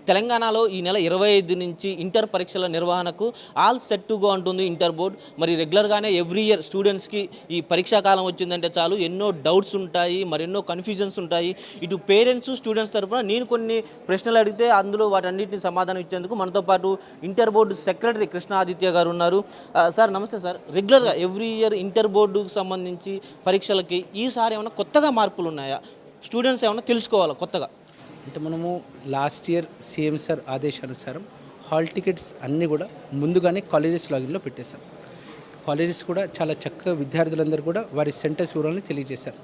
తెలంగాణలో ఈ నెల 25 నుంచి ఇంటర్ పరీక్షల నిర్వహణకు ఆల్ సెట్ టు గో అంటుంది ఇంటర్ బోర్డ్. మరి రెగ్యులర్గానే ఎవ్రీ ఇయర్ స్టూడెంట్స్కి ఈ పరీక్షా కాలం వచ్చిందంటే చాలు ఎన్నో డౌట్స్ ఉంటాయి, మరెన్నో కన్ఫ్యూజన్స్ ఉంటాయి. ఇటు పేరెంట్స్ స్టూడెంట్స్ తరఫున నేను కొన్ని ప్రశ్నలు అడిగితే అందులో వాటన్నిటిని సమాధానం ఇచ్చేందుకు మనతో పాటు inter board secretary Krishna Aditya గారు ఉన్నారు. సార్ నమస్తే సార్. రెగ్యులర్గా ఎవ్రీ ఇయర్ ఇంటర్ బోర్డుకు సంబంధించి పరీక్షలకి ఈసారి ఏమైనా కొత్తగా మార్పులు ఉన్నాయా? స్టూడెంట్స్ ఏమైనా తెలుసుకోవాలా కొత్తగా? అంటే మనము లాస్ట్ ఇయర్ సీఎం సార్ ఆదేశానుసారం హాల్ టికెట్స్ అన్నీ కూడా ముందుగానే కాలేజెస్ లాగిన్లో పెట్టేశాం. కాలేజెస్ కూడా చాలా చక్కగా విద్యార్థులందరూ కూడా వారి సెంటర్స్ వివరాలను తెలియజేశారు.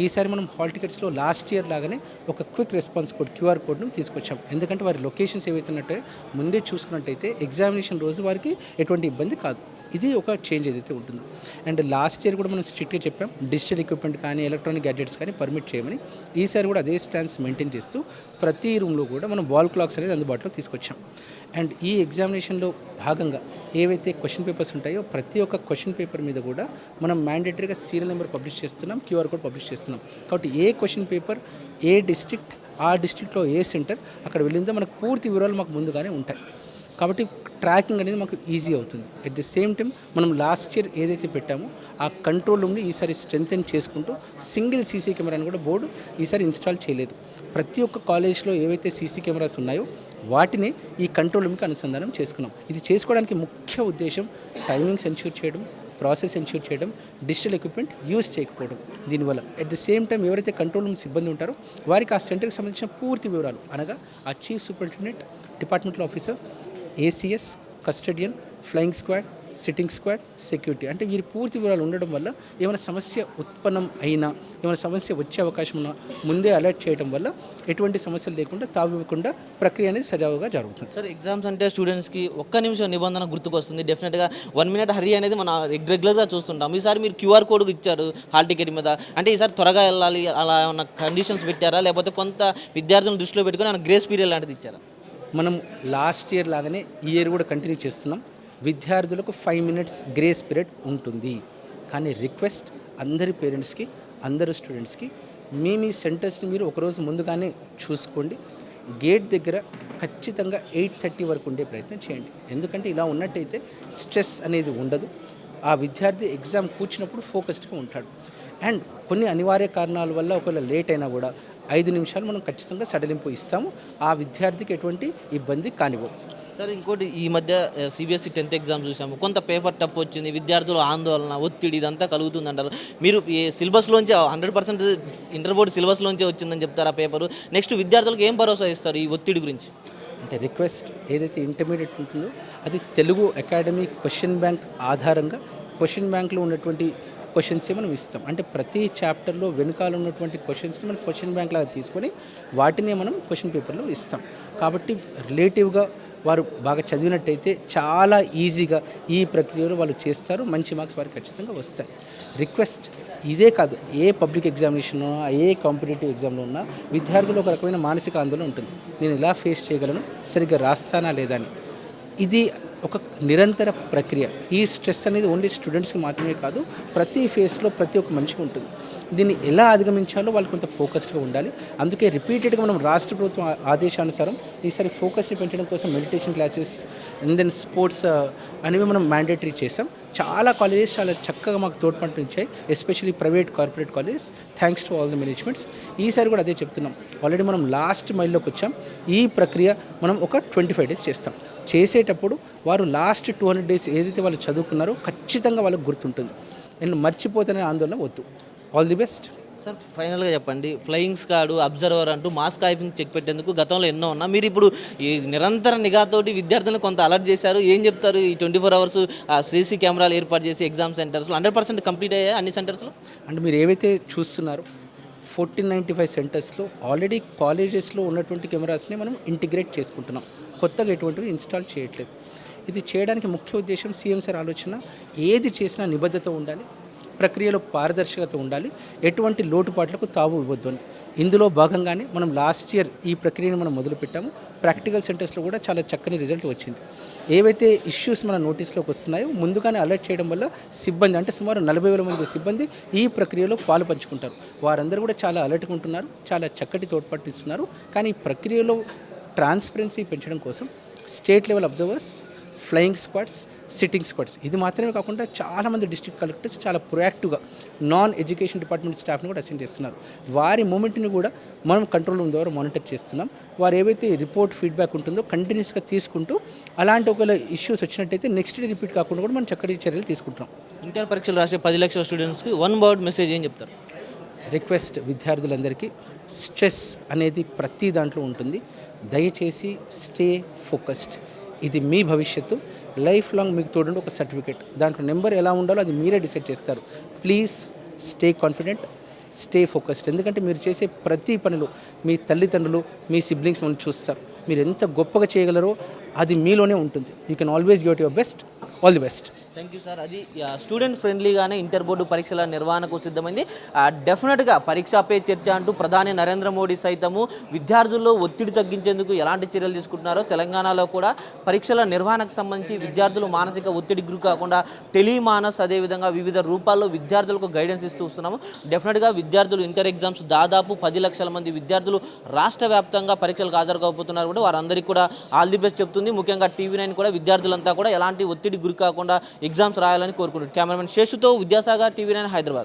ఈసారి మనం హాల్ టికెట్స్లో లాస్ట్ ఇయర్ లాగానే ఒక క్విక్ రెస్పాన్స్ కోడ్ క్యూఆర్ కోడ్ను తీసుకొచ్చాం. ఎందుకంటే వారి లొకేషన్స్ ఏవైతున్నట్టే ముందే చూసుకున్నట్టయితే ఎగ్జామినేషన్ రోజు వారికి ఎటువంటి ఇబ్బంది కాదు. ఇది ఒక చేంజ్ ఏదైతే ఉంటుందో. అండ్ లాస్ట్ ఇయర్ కూడా మనం స్ట్రిక్ట్గా చెప్పాం, డిజిటల్ ఎక్విప్మెంట్ కానీ ఎలక్ట్రానిక్ గ్యాడ్జెట్స్ కానీ పర్మిట్ చేయమని. ఈసారి కూడా అదే స్టాండ్స్ మెయింటైన్ చేస్తూ ప్రతి రూమ్లో కూడా మనం వాల్ క్లాక్స్ అనేది అందుబాటులో తీసుకొచ్చాం. అండ్ ఈ ఎగ్జామినేషన్లో భాగంగా ఏవైతే క్వశ్చన్ పేపర్స్ ఉంటాయో ప్రతి ఒక్క క్వశ్చన్ పేపర్ మీద కూడా మనం మ్యాండేటరీగా సీరియల్ నెంబర్ పబ్లిష్ చేస్తున్నాం, క్యూఆర్ కోడ్ పబ్లిష్ చేస్తున్నాం. కాబట్టి ఏ క్వశ్చన్ పేపర్, ఏ డిస్ట్రిక్ట్, ఆ డిస్ట్రిక్ట్లో ఏ సెంటర్ అక్కడ వెళ్ళిందో మనకు పూర్తి వివరాలు మాకు ముందుగానే ఉంటాయి. కాబట్టి ట్రాకింగ్ అనేది మాకు ఈజీ అవుతుంది. అట్ ది సేమ్ టైం మనం లాస్ట్ ఇయర్ ఏదైతే పెట్టామో ఆ కంట్రోల్ రూమ్ని ఈసారి స్ట్రెంథెన్ చేసుకుంటూ సింగిల్ సీసీ కెమెరాని కూడా బోర్డు ఈసారి ఇన్స్టాల్ చేయలేదు. ప్రతి ఒక్క కాలేజ్లో ఏవైతే సీసీ కెమెరాస్ ఉన్నాయో వాటిని ఈ కంట్రోల్ రూమ్కి అనుసంధానం చేసుకున్నాం. ఇది చేసుకోవడానికి ముఖ్య ఉద్దేశం టైమింగ్స్ ఎన్ష్యూర్ చేయడం, ప్రాసెస్ ఎన్ష్యూర్ చేయడం, డిజిటల్ ఎక్విప్మెంట్ యూజ్ చేయకపోవడం. దీనివల్ల అట్ ది సేమ్ టైం ఎవరైతే కంట్రోల్ రూమ్ సిబ్బంది ఉంటారో వారికి ఆ సెంటర్కి సంబంధించిన పూర్తి వివరాలు అనగా ఆ chief superintendent, departmental officer, ACS, custodian, flying squad, sitting squad, security అంటే వీరి పూర్తి వివరాలు ఉండడం వల్ల ఏమైనా సమస్య ఉత్పన్నం అయినా, ఏమైనా సమస్య వచ్చే అవకాశం ఉన్నా ముందే అలర్ట్ చేయడం వల్ల ఎటువంటి సమస్యలు లేకుండా తావివ్వకుండా ప్రక్రియ అనేది సజావుగా జరుగుతుంది. సార్ ఎగ్జామ్స్ అంటే స్టూడెంట్స్కి ఒక్క నిమిషం నిబంధన గుర్తుకొస్తుంది. డెఫినెట్గా 1 minute హరీ అనేది మనం రెగ్యులర్గా చూస్తుంటాం. ఈసారి మీరు క్యూఆర్ కోడ్ ఇచ్చారు హాల్ టికెట్ మీద, అంటే ఈసారి త్వరగా వెళ్ళాలి అలా ఏమన్నా కండిషన్స్ పెట్టారా, లేకపోతే కొంత విద్యార్థులను దృష్టిలో పెట్టుకుని ఏమైనా గ్రేస్ పీరియడ్ లాంటిది ఇచ్చారా? మనం లాస్ట్ ఇయర్ లాగానే ఈ ఇయర్ కూడా కంటిన్యూ చేస్తున్నాం. విద్యార్థులకు 5 minutes గ్రేస్ పీరియడ్ ఉంటుంది. కానీ రిక్వెస్ట్ అందరి పేరెంట్స్కి, అందరు స్టూడెంట్స్కి, మీ సెంటర్స్ని మీరు ఒకరోజు ముందుగానే చూసుకోండి. గేట్ దగ్గర ఖచ్చితంగా 8:30 వరకు ఉండే ప్రయత్నం చేయండి. ఎందుకంటే ఇలా ఉన్నట్టయితే స్ట్రెస్ అనేది ఉండదు. ఆ విద్యార్థి ఎగ్జామ్ కూర్చున్నప్పుడు ఫోకస్డ్గా ఉంటాడు. అండ్ కొన్ని అనివార్య కారణాల వల్ల ఒకవేళ లేట్ అయినా కూడా 5 నిమిషాలు మనం ఖచ్చితంగా సడలింపు ఇస్తాము. ఆ విద్యార్థికి ఎటువంటి ఇబ్బంది కానివ్వవు. సార్ ఇంకోటి, ఈ మధ్య సిబిఎస్ఈ 10th ఎగ్జామ్ చూసాము, కొంత పేపర్ టఫ్ వచ్చింది, విద్యార్థులు ఆందోళన, ఒత్తిడి ఇదంతా కలుగుతుంది అంటారు. మీరు ఈ సిలబస్లోంచి 100% ఇంటర్ బోర్డు సిలబస్లోంచే వచ్చిందని చెప్తారు ఆ పేపరు. నెక్స్ట్ విద్యార్థులకు ఏం భరోసా ఇస్తారు ఈ ఒత్తిడి గురించి? అంటే రిక్వెస్ట్ ఏదైతే ఇంటర్మీడియట్ ఉంటుందో అది తెలుగు అకాడమీ క్వశ్చన్ బ్యాంక్ ఆధారంగా క్వశ్చన్ బ్యాంక్లో ఉన్నటువంటి క్వశ్చన్సే మనం ఇస్తాం. అంటే ప్రతి చాప్టర్లో వెనుకాల ఉన్నటువంటి క్వశ్చన్స్ని మనం క్వశ్చన్ బ్యాంక్ లాగా తీసుకొని వాటినే మనం క్వశ్చన్ పేపర్లో ఇస్తాం. కాబట్టి రిలేటివ్గా వారు బాగా చదివినట్టయితే చాలా ఈజీగా ఈ ప్రక్రియలో వాళ్ళు చేస్తారు. మంచి మార్క్స్ వారికి ఖచ్చితంగా వస్తాయి. రిక్వెస్ట్ ఇదే కాదు, ఏ పబ్లిక్ ఎగ్జామినేషన్లో, ఏ కాంపిటేటివ్ ఎగ్జామ్లో ఉన్నా విద్యార్థులు ఒక రకమైన మానసిక ఆందోళన ఉంటుంది. నేను ఎలా ఫేస్ చేయగలను, సరిగ్గా రాస్తానా లేదా అని. ఇది ఒక నిరంతర ప్రక్రియ. ఈ స్ట్రెస్ అనేది ఓన్లీ స్టూడెంట్స్కి మాత్రమే కాదు, ప్రతి ఫేస్లో ప్రతి ఒక్క మనిషికి ఉంటుంది. దీన్ని ఎలా అధిగమించాలో వాళ్ళు కొంత ఫోకస్డ్గా ఉండాలి. అందుకే రిపీటెడ్గా మనం రాష్ట్ర ప్రభుత్వం ఆదేశానుసారం ఈసారి ఫోకస్ని పెంచడం కోసం meditation classes and then sports అనేవి మనం మ్యాండేటరీ చేసాం. చాలా కాలేజెస్ చాలా చక్కగా మాకు తోడ్పంటు ఇచ్చాయి, especially private corporate colleges. Thanks to all the managements. ఈసారి కూడా అదే చెప్తున్నాం. ఆల్రెడీ మనం లాస్ట్ మైల్లోకి వచ్చాం. ఈ ప్రక్రియ మనం ఒక 25 days చేస్తాం. చేసేటప్పుడు వారు లాస్ట్ 200 days ఏదైతే వాళ్ళు చదువుకున్నారో ఖచ్చితంగా వాళ్ళకు గుర్తుంటుంది. నేను మర్చిపోతానే ఆందోళన వద్దు. All the best. సార్ ఫైనల్గా చెప్పండి, ఫ్లయింగ్ స్క్వాడ్, అబ్జర్వర్ అంటూ మాస్ కాయిపింగ్ చెక్ పెట్టేందుకు గతంలో ఎన్నో ఉన్నా, మీరు ఇప్పుడు ఈ నిరంతర నిఘాతోటి విద్యార్థులను కొంత అలర్ట్ చేశారు. ఏం చెప్తారు? ఈ 24 hours సీసీ కెమెరాలు ఏర్పాటు చేసి ఎగ్జామ్ సెంటర్స్లో 100% కంప్లీట్ అయ్యాయి అన్ని సెంటర్స్లో? అంటే మీరు ఏవైతే చూస్తున్నారో 1495 సెంటర్స్లో ఆల్రెడీ కాలేజెస్లో ఉన్నటువంటి కెమెరాస్ని మనం ఇంటిగ్రేట్ చేసుకుంటున్నాం. కొత్తగా ఎటువంటివి ఇన్స్టాల్ చేయట్లేదు. ఇది చేయడానికి ముఖ్య ఉద్దేశం సీఎం సార్ ఆలోచన, ఏది చేసినా నిబద్ధత ఉండాలి, ప్రక్రియలో పారదర్శకత ఉండాలి, ఎటువంటి లోటుపాట్లకు తావు ఇవ్వద్దు అని. ఇందులో భాగంగానే మనం లాస్ట్ ఇయర్ ఈ ప్రక్రియను మనం మొదలుపెట్టాము. ప్రాక్టికల్ సెంటర్స్లో కూడా చాలా చక్కని రిజల్ట్ వచ్చింది. ఏవైతే ఇష్యూస్ మన నోటీస్లోకి వస్తున్నాయో ముందుగానే అలర్ట్ చేయడం వల్ల సిబ్బంది, అంటే సుమారు 40,000 మంది సిబ్బంది ఈ ప్రక్రియలో పాలు పంచుకుంటారు. వారందరూ కూడా చాలా అలర్ట్గా ఉంటున్నారు, చాలా చక్కటి తోడ్పాటు ఇస్తున్నారు. కానీ ఈ ప్రక్రియలో ట్రాన్స్పరెన్సీ పెంచడం కోసం state level observers, flying squads, sitting squads, ఇది మాత్రమే కాకుండా చాలామంది డిస్ట్రిక్ట్ కలెక్టర్స్ చాలా ప్రొయాక్టివ్గా నాన్ ఎడ్యుకేషన్ డిపార్ట్మెంట్ స్టాఫ్ని కూడా అసైన్ చేస్తున్నారు. వారి మూమెంట్ని కూడా మనం కంట్రోల్ రూమ్ ద్వారా మానిటర్ చేస్తున్నాం. వారు ఏవైతే రిపోర్ట్ ఫీడ్బ్యాక్ ఉంటుందో కంటిన్యూస్గా తీసుకుంటూ అలాంటి ఒకవేళ ఇష్యూస్ వచ్చినట్టయితే నెక్స్ట్ డే రిపీట్ కాకుండా కూడా మనం చక్కటి చర్యలు తీసుకుంటున్నాం. ఇంటర్ పరీక్షలు రాసే 10 లక్షల స్టూడెంట్స్కి వన్ వర్డ్ మెసేజ్ ఏం చెప్తారు? రిక్వెస్ట్ విద్యార్థులందరికీ, స్ట్రెస్ అనేది ప్రతి దాంట్లో ఉంటుంది. దయచేసి స్టే ఫోకస్డ్. ఇది మీ భవిష్యత్తు. లైఫ్ లాంగ్ మీకు తోడండి ఒక సర్టిఫికేట్. దాంట్లో నెంబర్ ఎలా ఉండాలో అది మీరే డిసైడ్ చేస్తారు. Please stay confident, stay focused. ఎందుకంటే మీరు చేసే ప్రతి పనిలో మీ తల్లిదండ్రులు, మీ సిబ్లింగ్స్ మనం చూస్తారు. మీరు ఎంత గొప్పగా చేయగలరో అది మీలోనే ఉంటుంది. You can always give it your best. All the best. Thank you sir. అది స్టూడెంట్ ఫ్రెండ్లీగానే ఇంటర్ బోర్డు పరీక్షల నిర్వహణకు సిద్ధమైంది. డెఫినెట్గా పరీక్షా పే చర్చ అంటూ ప్రధాని నరేంద్ర మోడీ సైతము విద్యార్థుల్లో ఒత్తిడి తగ్గించేందుకు ఎలాంటి చర్యలు తీసుకుంటున్నారో, తెలంగాణలో కూడా పరీక్షల నిర్వహణకు సంబంధించి విద్యార్థులు మానసిక ఒత్తిడికి గురి కాకుండా టెలిమానస్ అదేవిధంగా వివిధ రూపాల్లో విద్యార్థులకు గైడెన్స్ ఇస్తూ వస్తున్నాము. డెఫినెట్గా విద్యార్థులు ఇంటర్ ఎగ్జామ్స్ దాదాపు 10 లక్షల మంది విద్యార్థులు రాష్ట్ర వ్యాప్తంగా పరీక్షలకు హాజరు కాబోతున్నారు. కూడా వారందరికీ కూడా ఆల్ ది బెస్ట్ చెప్తుంది. ముఖ్యంగా టీవీ9 కూడా విద్యార్థులంతా కూడా ఎలాంటి ఒత్తిడి గురి కాకుండా ఎగ్జామ్స్ రాయాలని కోరుకుంటున్నారు. కెమెరామెన్ శేషుతో విద్యాసాగర్, టీవీ9 హైదరాబాద్.